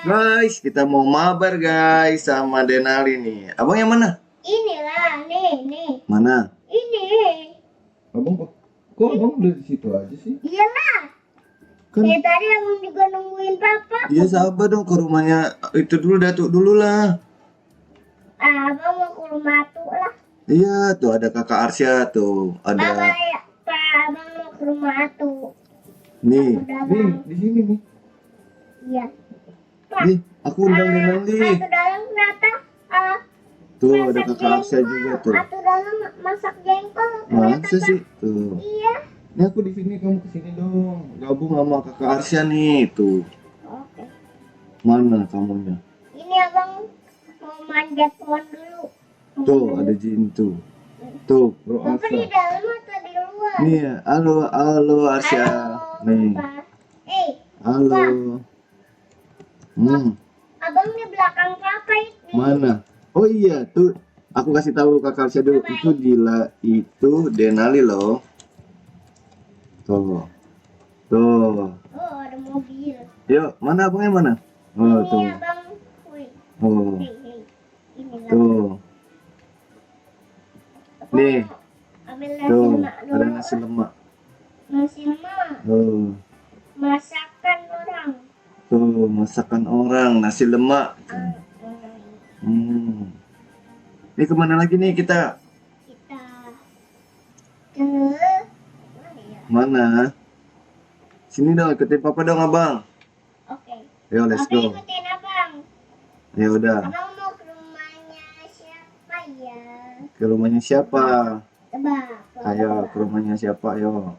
Guys, kita mau mabar guys sama Denali nih. Abang yang mana? Inilah, nih. Mana? Ini. Abang kok abang udah di situ aja sih? Iyalah. Kan Tadi abang juga nungguin papa. iya sabar dong ke rumahnya itu dulu, Datuk dulu lah. Abang mau ke rumah tuh lah. Iya, tuh ada Kakak Arsya tuh. Baba Ada ya, Pak. Abang mau ke rumah tuh. nih. Udah, Nih, Bang. di sini nih. Iya. Pak. Nih, aku undang Denali. Atu dalam kenapa? Tuh ada Masak Kakak Arsya jengkol. juga tuh. Atu dalam masak jengkol. Masa sih? Tuh. Iya. Ini aku di sini, kamu kesini dong. Gabung sama Kakak Arsya nih, tuh. Oke. Mana kamunya? Ini abang mau manjat pohon dulu. Tuh, ada Jin tuh. Tuh, Bro Bapak di Arsya. dalam atau di luar? Nih, halo Arsya. Nih, Pak. halo. Abang di belakang papa itu. Mana? Oh iya, tuh. Aku kasih tahu Kakak Arsya dulu. Itu itu Denali loh. Tuh. Tuh. Oh, ada mobil. Yuk, mana abangnya mana? Oh, Ini tuh. abang. Wih. Oh, Ini lah. tuh. Abang Nih. ambil nasi Tuh, lemak ada dulu. nasi lemak. Nasi lemak. Oh, Masakan orang. tuh masakan orang, nasi lemak. Ah, Ini kemana lagi nih kita? Kita ke mana ya? Mana? Sini dong, ikutin papa dong abang. Oke. Yo, let's Papa go. ikutin abang. Ya udah. Abang mau ke rumahnya siapa ya? Ke rumahnya siapa? Tebak. Ayo, ke rumahnya siapa? Ayo.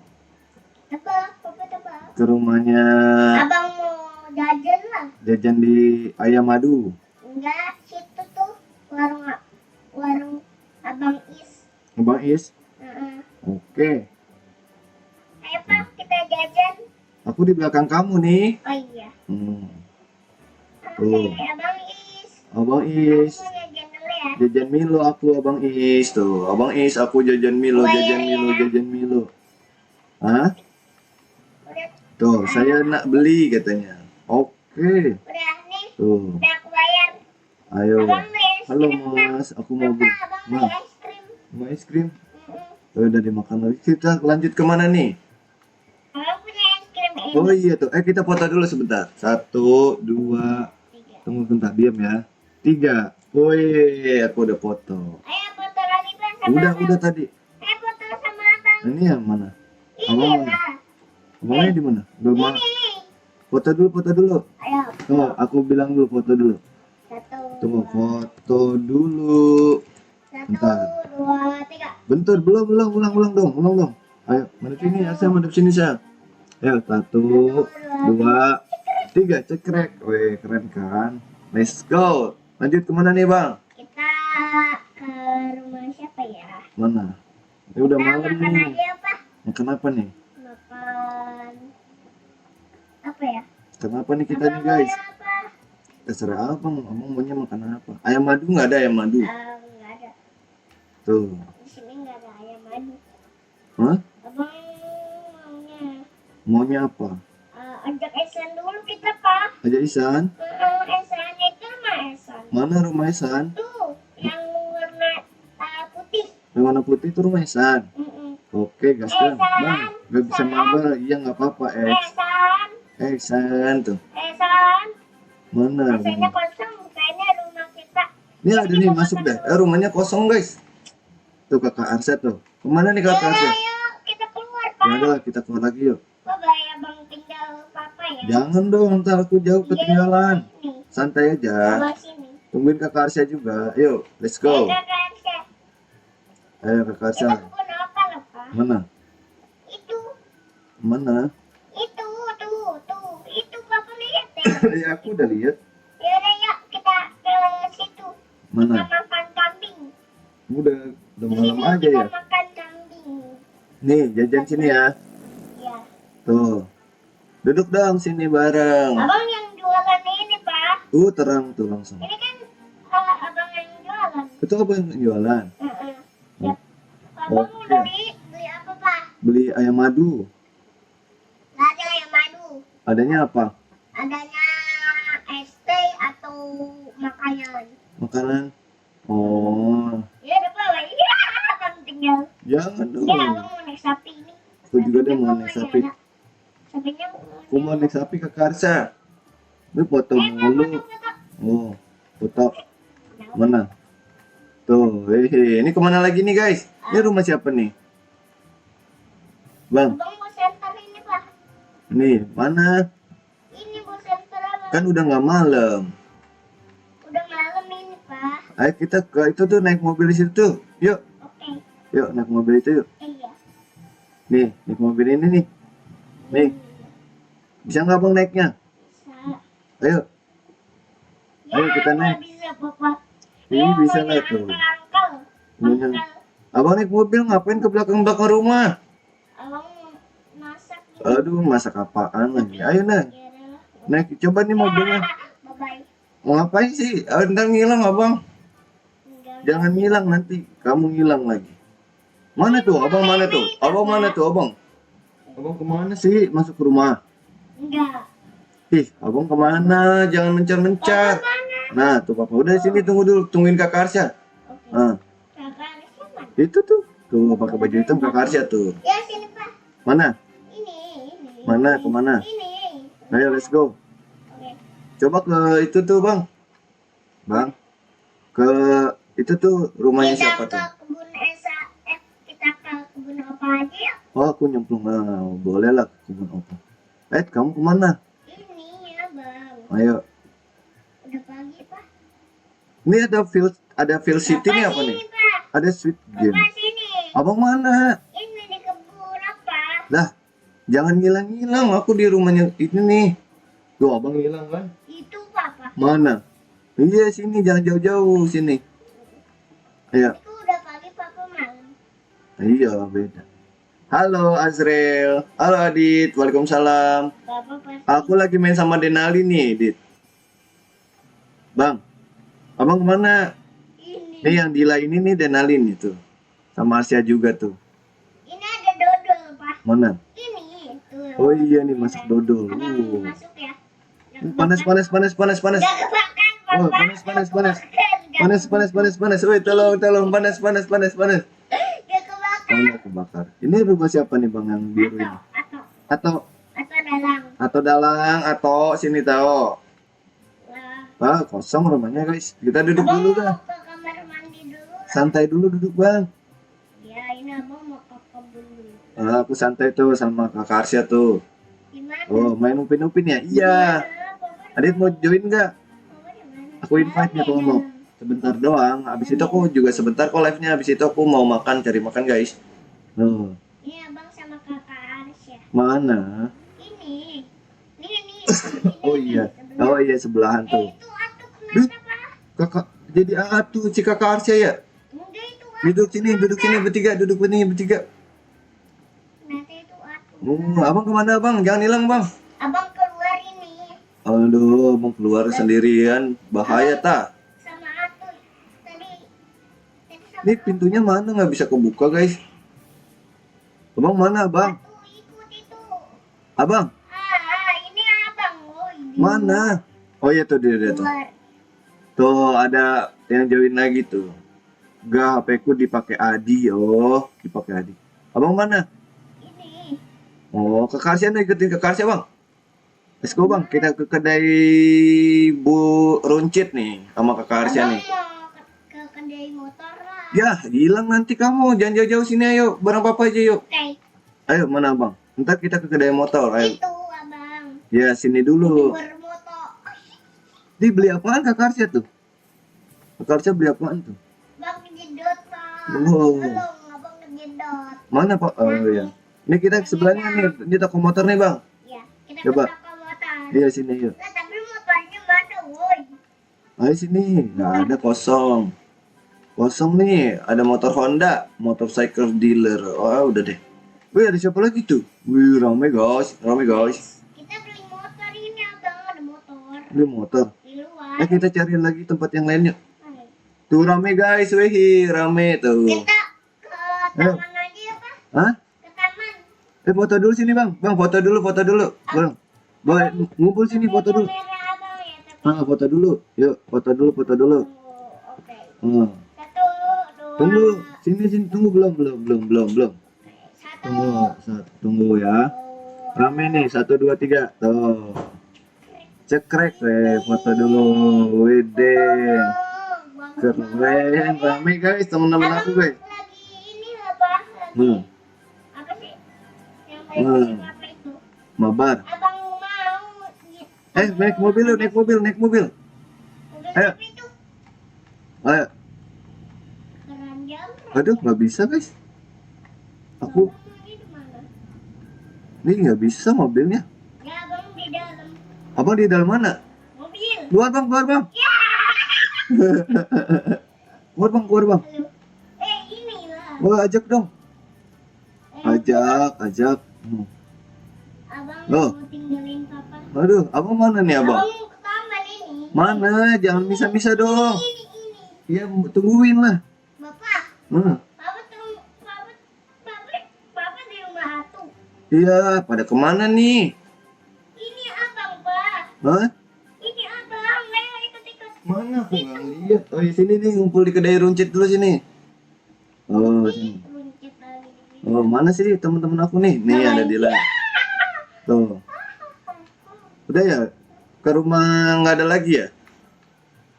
Tebak, papa tebak. Ke rumahnya Abang mau jajan lah. jajan di Ayam Madu. Enggak, situ tuh warung Abang Is. Abang Is. Heeh. Oke. Ayo Pak, kita jajan. Aku di belakang kamu nih. Oh iya. Tuh. Oke, Abang Is. Abang Is. Aku mau jajan dulu ya. Jajan Milo aku Abang Is tuh. Abang Is aku jajan Milo, Bayar jajan ya. Milo, jajan Milo. Hah? Udah, Tuh, saya nak beli katanya. Oke. udah nih. Tuh. Udah aku bayar. Ayo. Abang beli es Halo krim, Pak. Mas, aku mau beli. Abang beli Mas, es krim. mau es krim? Mm-mm. Oh, udah dimakan lagi. Kita lanjut kemana nih? Abang punya es krim ini. Oh iya tuh. Kita foto dulu sebentar. 1, 2. 3. Tunggu bentar, diam ya. 3. Woi, aku udah foto. Ayo foto lagi Bang sama Udah abang. tadi. Ayo foto sama abang. Ini yang mana? Ini Abang mana? lah. Abangnya di mana? Udah mah. Ini. Foto dulu, foto dulu. Ayo. Oh, aku bilang dulu foto dulu. 1, Tunggu, foto dulu. 1, Bentar. 2, 3. Bentar, belum, ulang dong. Ayo, mana sini, Asa, madep sini, Sa. Ayo, 1, 2, 3, cekrek. Weh, keren kan? Let's go. Lanjut kemana nih, Bang? Kita ke rumah siapa ya? Mana? Ya udah malam makan nih. aja apa? Makan apa nih? Makan apa ya? Kenapa nih kita nih, Abang guys? maunya apa? Terserah abang maunya makan apa? Ayam madu nggak ada ayam madu? Nggak ada. Tuh. Di sini nggak ada ayam madu. Hah? Abang maunya Maunya apa? ajak Esan dulu kita Pak. Aja Isan. Esan itu rumah Esan. Mana rumah Isan? Tuh yang warna putih. Yang warna putih itu rumah Isan. Oke, gaskan. Bang, nggak bisa mabar. Iya, nggak apa-apa, Esan. Isan tuh. Esan. Mana? Esannya kosong. Kayaknya rumah kita. Ini ada nih, masuk dah. Rumahnya kosong, guys. Tuh kakak Arsya tuh. Kemana nih kakak Arsya? Ayo kita keluar Ya Pak. udah, kita keluar lagi yuk. Bye abang tinggal papa ya. Jangan dong, ntar aku jauh ketinggalan. Nih, Santai aja. sama sini. Tungguin kakak Arsya juga. Yuk, let's go. Kakak Arsya. Ayo kakak Arsya. Kita bukan apa lah Pak. Mana? Itu, Mana? itu papa lihat ya. Ya aku udah lihat. Yaudah yuk kita ke situ. Kita Mana? makan kambing. Udah Di malam sini aja kita ya. makan kambing. Nih, jajan sini ya. Ya. Tuh. Duduk dong sini bareng. Abang yang jualan ini Pak. Terang tuh langsung. Ini kan abang yang jualan. Itu apa yang jualan? Yap. Abang Oke. beli apa Pak? Beli ayam madu. Nggak ada yang madu. Adanya apa? Adanya es teh. makanan? Makanan. Oh, Ya udah bawa. Iya, abang tinggal. jangan dong. Ya abang mau naik sapi ini. Aku juga deh mau naik sapi. Sapinya Aku mau naik sapi ke Karsa. Ini foto mulu. foto. Oh, foto. Mana? Tuh, ini kemana lagi nih guys? Ini rumah siapa nih? Bang, Abang mau center ini pak. nih mana? Ini mau center abang. Kan udah nggak malam. Udah malam ini pak. Ayo kita ke itu tuh naik mobil di situ tuh. Yuk, Oke. yuk naik mobil itu yuk. Iya. Nih, naik mobil ini nih. Nih, bisa nggak bang naiknya? Bisa. Ayo, Ya, Ayo, kita nggak naik. bisa papa. Ini bisa lah tuh. Ini. Abang naik mobil ngapain ke belakang-belakang rumah? Abang mau masak gitu. Aduh, masak apaan lagi? Ayo naik, Ya udah. naik coba nih mobilnya. Bye bye. Mau ngapain sih? Ah, ntar ngilang abang. Enggak. Jangan ngilang nanti, kamu ngilang lagi. Mana tuh? Abang mana tuh? Abang mana tuh, abang? Abang kemana sih? Masuk ke rumah? Enggak. Ih, abang kemana? Jangan mencar-mencar. Nah, tuh papa udah sini tunggu dulu, tungguin Kak Arsya. Oke. Nah, Kakak Arsya mana? itu tuh, tuh pakai baju hitam Kak Arsya tuh. Ya sini pak. Mana? Ini. Mana? Kemana? Ini. Ayo, let's go. Oke. Coba ke itu tuh, bang. Bang, ke itu tuh rumahnya Kita siapa ke tuh? kebun Esa. Kita ke kebun apa aja ya? Oh, aku nyemplung. Nah, boleh lah ke kebun opa. Kamu kemana? Ini ya bang. Ayo. Udah pagi pak. Ini ada Phil City nih apa nih? Sini pak. Ada Sweet Game. Bapak sini. Abang mana? Ini di kebun apa? Lah, jangan ngilang-ngilang. Aku di rumahnya ini nih. Tuh, abang hilang kan? Itu papa. Mana? Iya, sini. Jangan jauh-jauh sini. Ayo. Itu udah pagi papa malam. Iya, beda. Halo Azrel. Halo Adit. Waalaikumsalam. Papa pasti. Aku lagi main sama Denali nih, Adit. Bang, abang kemana? Ini. Nih yang Dila ini nih Denali nih tuh. Sama Arsya juga tuh. Ini ada dodol pak. Mana? Ini. Tuh. Oh iya nih masak dodol. Abang masuk ya. Panas. Gak kebakan papa. Oh, panas. Gak Panas. Woi, tolong, panas. Gak kebakan. Oh, kebakar. Ini rumah siapa nih Bang yang biru ini? Atau Atau dalang. atau sini tahu. Wah. Kosong rumahnya guys. Kita duduk Abang dulu mau dah. ke kamar mandi dulu. Santai dulu duduk Bang. Ya ini abang mau ke kebun dulu. Aku santai tuh sama Kakak Arsya tuh. Gimana? Oh, main upin-upin ya? Iya. Adit mau join nggak? Aku invite nya kalau mau. Sebentar doang. Abis itu aku juga sebentar kok live-nya. Abis itu aku mau makan, cari makan guys. Oh, Ini abang sama kakak Arsya. mana? Ini. Oh iya. Oh iya sebelahan tuh. Itu atuk kenapa? Kakak jadi atuh si Kakak Arsya ya? Enggak itu atuk. Duduk sini bertiga. Nanti itu atuk. Abang kemana bang? Jangan hilang bang. Abang keluar ini Aduh, abang keluar sendirian, bahaya ta. sama atuk. Tadi sama Ini pintunya mana nggak bisa kebuka guys? Abang mana bang? atuk ikut itu. Abang Ini abang. Oh ini. mana? Oh iya tuh dia tuh. Keluar. Tuh ada yang join lagi tuh. Gak, HP ku dipakai Adi. Oh, dipakai Adi. Abang mana? Ini. Oh, ke Karsya nih, ikutin ke Karsya bang. Let's go bang, kita ke kedai Bu Runcit nih sama Kakak Arsya nih. Abang mau ke kedai motor lah. Ya, hilang nanti kamu. Jangan jauh-jauh sini ayo. Barang papa aja yuk. Oke. Ayo, mana bang? Ntar kita ke kedai motor. Ayo. Itu abang. Ya, sini dulu. Bermotor. Di beli apaan Kakak Arsya tuh? Kakak Arsya beli apaan tuh? Bang jedot pak. Oh. Tolong abang jedot. Mana pak? Oh iya. Ini kita sebelahnya nih, di toko motor nih bang. Ya, kita Coba. ke toko motor. Iya sini yuk. Lah, tapi motornya mana, woi? Ayo sini. Nggak ada kosong. Kosong nih. Ada motor Honda, motorcycle dealer. Oh udah deh. Wih ada siapa lagi tuh? Wih rame guys. Kita beli motor ini abang ada motor Ini motor. di luar. Kita cari lagi tempat yang lainnya. Ayo. Tuh rame guys, wih rame tuh. Kita ke Ayo. taman aja ya pak? Hah? Ke taman. Foto dulu sini bang. Bang foto dulu. Bang. Boleh ngumpul sini foto dulu. Kamera abang ya, tapi Foto dulu. Yuk, foto dulu, foto dulu. Oke. Hmm. 1, 2. Tunggu, sini, tunggu belum. Satu. Tunggu ya. Rame nih, 1, 2, 3. Tuh. Cekrek, foto dulu. Wede. Keren, rame guys, teman-teman aku guys. Lagi ini apa? Hmm. Apa sih? Yang Hmm. apa itu? Mabar. Abang mau gitu. Naik mobil. Mobil Ayo. apa itu? Ayo. Keranjang. Aduh, nggak bisa guys. Aku Abang lagi di mana? ini nggak bisa mobilnya. Ya, abang di dalam Abang di dalam mana? mobil. Keluar bang. Ya. Keluar bang. Halo. Inilah. Wah, ajak dong. Ajak. Abang Oh. mau tinggalin papa. Aduh, abang mana nih abang? Abang mau ke taman ini. Mana? Jangan misa dong. Ini. Iya, tungguin lah. Bapak, Hmm. Papa di rumah hantu. Iya, pada kemana nih? Ini abang, Pak. Hah? Ini abang. Ayo ikut-ikut. Mana aku nggak lihat. Oh, di sini nih ngumpul di kedai runcit dulu sini. Oh, sini. Runcit lagi. Oh, mana sih teman-teman aku nih? Nih ada Dila. Tuh. Udah ya? Ke rumah nggak ada lagi ya?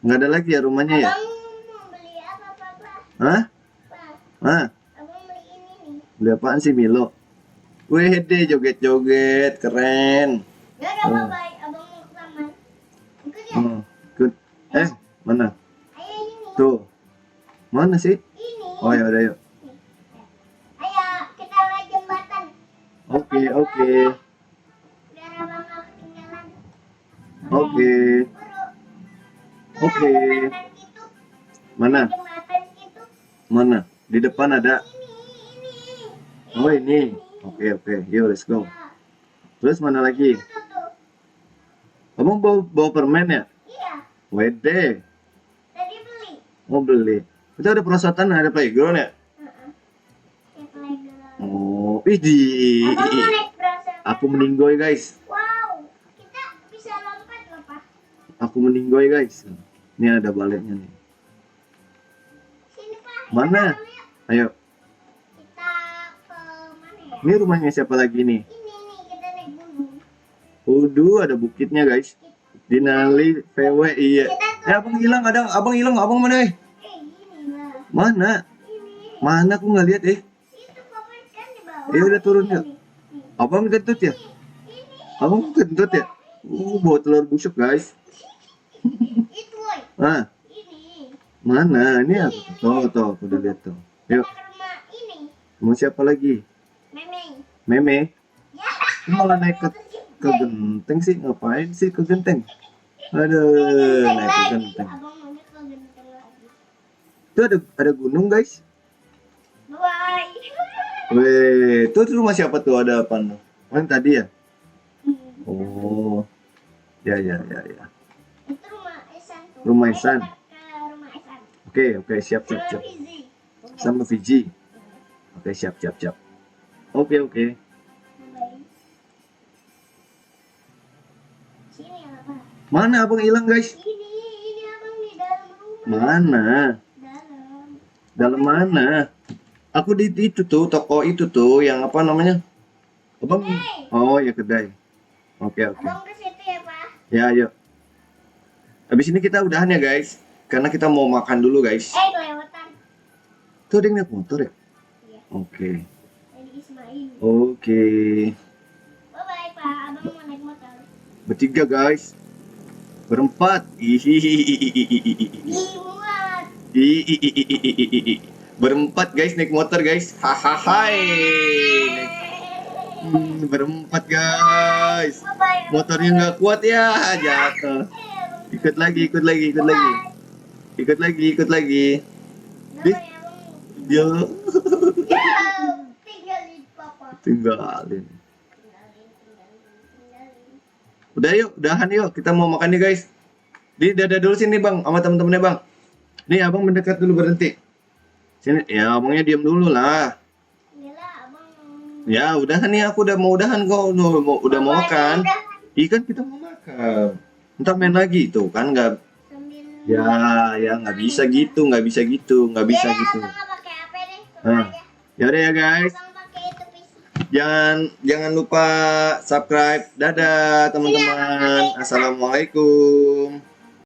Nggak ada lagi ya rumahnya ya? Abang mau beli apa, Papa? Hah? Pak, Hah? abang beli ini nih. Beli apaan sih Milo? Wede, joget-joget, keren. Ya udah, bye-bye. Abang mau ke taman. Ikut ya? Oh, good. Mana? Ayo ini. Tuh. Mana sih? Ini. Oh ya udah yuk. Ayo, kita lewat jembatan. Oke. Biar abang nggak ketinggalan. Oke. Buru. Oke. Jembatan itu. Mana? Jembatan itu. Mana? Di depan ada. Ini. Oh ini. Oke. Yuk let's go. Ya, Terus mana lagi? itu tuh. Abang bawa permen ya? Iya, Wede. tadi beli. Mau beli. Kita ada perosotan, ada playground ya? Heeh. Ya, playground. Oh, idih. Abang mau naik perasaan. Aku meninggoy guys. Wow, kita bisa lompat loh, Pak. Aku meninggoy guys. Ini ada baletnya nih. Sini, Pak. Mana? Ayo. Kita ke mana ya? Ini rumahnya siapa lagi nih? Ini nih, kita naik gunung. Waduh, ada bukitnya guys. Dinali VW iya. Abang hilang, abang hilang, abang mana? Ini lah. Mana? Ini. Mana aku nggak lihat Itu Papa kan di bawah. Ya udah turun yuk. Nih. Abang kentut ya? Ini. Abang kentut ya? Bawa telur busuk guys. Itu, woy. Ah, Ini. mana? Ini apa? Tuh, aku udah lihat tuh. Yuk, Kita ke rumah ini. mau siapa lagi? Memeng. Meme? Ya. Malah naik ke genteng sih, ngapain sih ke genteng? Aduh, naik ke genteng. Abang maunya ke genteng lagi. Itu ada gunung guys. Bye. Weh, itu rumah siapa tuh? Ada apa tuh? Oh, yang tadi ya? Oh, ya. Itu rumah Esan tuh. Rumah Ayo Esan. kita ke rumah Esan. Oke, siap. Sama Fizi. Sama Fiji. Oke, siap. Oke. Bye. Sini ya, Pak. Mana abang hilang guys? Ini abang di dalam rumah. Mana? Dalam. Dalam mana? Aku di itu tuh, toko itu tuh, yang apa namanya? Abang? Oh ya kedai. Oke. Abang ke situ ya, Pak. Ya, yuk. Habis ini kita udahan ya guys, karena kita mau makan dulu guys. Kelewatan. Tuh ada yang naik motor ya? Iya. Oke. Dari Ismail. Oke. Bye-bye, Pak. Abang mau naik motor. Bertiga guys. Berempat. Dimuat. Berempat guys naik motor guys. Hahaha. Berempat guys. Bye-bye. Motornya nggak kuat ya, jatuh. Ikut lagi. Ikut lagi. Bye-bye, Abang. Yo, Tinggalin Papa. tinggalin. Udah yuk, udahan yuk. Kita mau makan nih guys. Di dadah dulu sini bang, sama temen-temennya bang. Nih abang mendekat dulu berhenti. Sini, ya abangnya diam dulu lah. Inilah Abang. Ya udahan nih, aku udah mau udahan kok. Udah mau makan. Udah. Ikan kita mau makan. Ntar main lagi tuh kan nggak. Sambil. Ya nggak bisa gitu, nggak bisa gitu, nggak bisa Ya, gitu. abang nggak pakai HP deh, coba Nah, aja. ya udah ya guys. Abang pakai itu PC. Jangan lupa subscribe. Dadah teman-teman. Assalamualaikum.